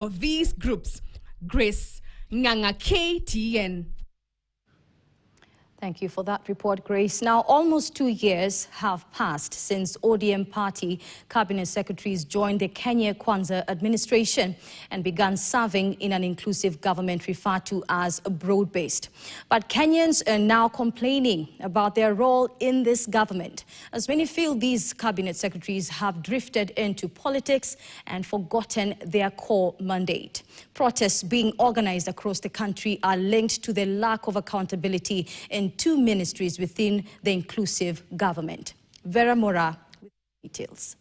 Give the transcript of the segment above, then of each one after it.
of these groups. Grace Nganga, KTN. Thank you for that report, Grace. Now, almost 2 years have passed since ODM party cabinet secretaries joined the Kenya Kwanza administration and began serving in an inclusive government referred to as broad-based. But Kenyans are now complaining about their role in this government, as many feel these cabinet secretaries have drifted into politics and forgotten their core mandate. Protests being organized across the country are linked to the lack of accountability in 2 ministries within the inclusive government. Vera Mora with details.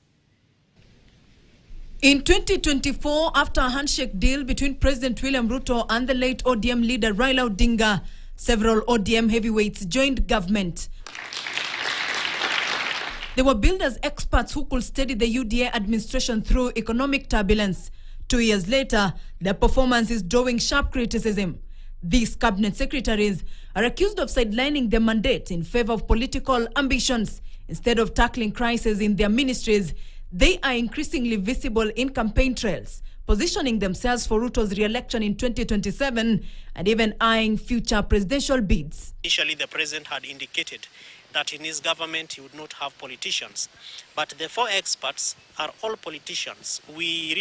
In 2024, after a handshake deal between President William Ruto and the late ODM leader Raila Odinga, several ODM heavyweights joined government. They were billed as experts who could steady the UDA administration through economic turbulence. 2 years later, their performance is drawing sharp criticism. These cabinet secretaries are accused of sidelining their mandate in favor of political ambitions. Instead of tackling crises in their ministries, they are increasingly visible in campaign trails, positioning themselves for Ruto's re-election in 2027 and even eyeing future presidential bids. Initially, the president had indicated that in his government he would not have politicians. But the 4 experts are all politicians. We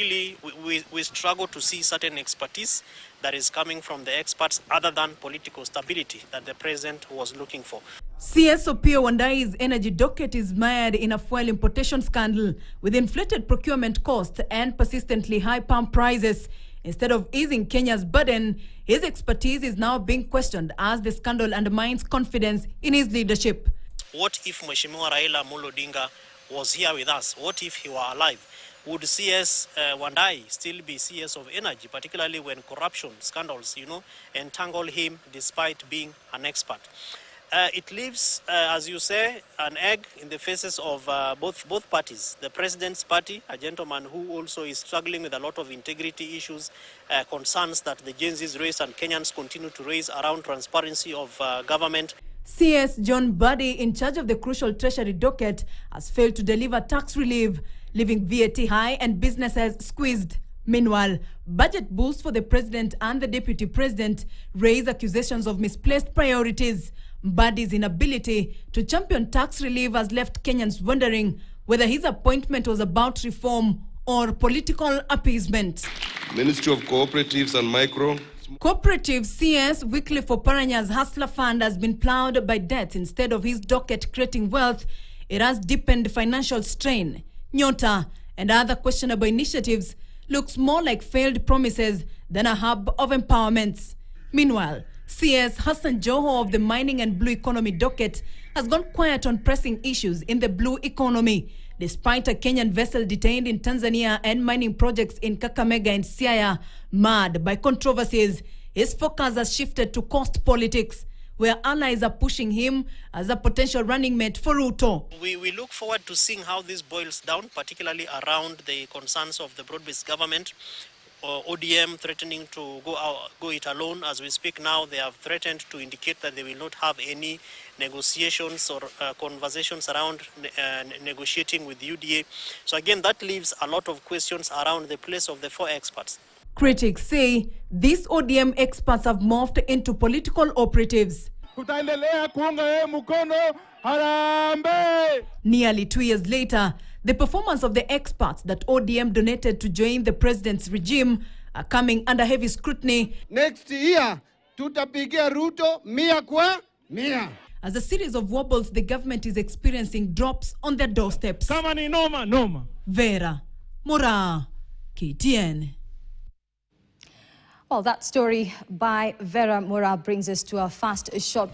struggle to see certain expertise that is coming from the experts other than political stability that the president was looking for. CS Opiyo Wandai's energy docket is mired in a fuel importation scandal with inflated procurement costs and persistently high pump prices. Instead of easing Kenya's burden, his expertise is now being questioned as the scandal undermines confidence in his leadership. What if Mheshimiwa Raila Amolo Odinga was here with us? What if he were alive? Would CS Wandai still be CS of energy, particularly when corruption scandals, entangle him despite being an expert? It leaves, as you say, an egg in the faces of both parties. The president's party, a gentleman who also is struggling with a lot of integrity issues, concerns that the Gen Zs raise and Kenyans continue to raise around transparency of government. CS John Buddy, in charge of the crucial treasury docket, has failed to deliver tax relief, leaving VAT high and businesses squeezed. Meanwhile, budget boosts for the president and the deputy president raise accusations of misplaced priorities. Buddy's inability to champion tax relief has left Kenyans wondering whether his appointment was about reform or political appeasement. Ministry of Cooperatives and Micro. Cooperative CS Weekly for Paranya's Hustler Fund has been plowed by debts instead of his docket creating wealth. It has deepened financial strain. Nyota and other questionable initiatives looks more like failed promises than a hub of empowerments. Meanwhile, CS Hassan Joho of the mining and blue economy docket has gone quiet on pressing issues in the blue economy. Despite a Kenyan vessel detained in Tanzania and mining projects in Kakamega and Siaya marred by controversies, his focus has shifted to cost politics, where allies are pushing him as a potential running mate for Ruto. We look forward to seeing how this boils down, particularly around the concerns of the broad-based government. ODM threatening to go it alone. As we speak now, they have threatened to indicate that they will not have any negotiations or conversations around negotiating with UDA. So again, that leaves a lot of questions around the place of the 4 experts. Critics say these ODM experts have morphed into political operatives. Nearly 2 years later, the performance of the experts that ODM donated to join the president's regime are coming under heavy scrutiny. Next year, tutapigia Ruto 100 kwa 100. As a series of wobbles, the government is experiencing drops on their doorsteps. Kama ni noma. Vera Mora, KTN. Well, that story by Vera Mora brings us to our fast short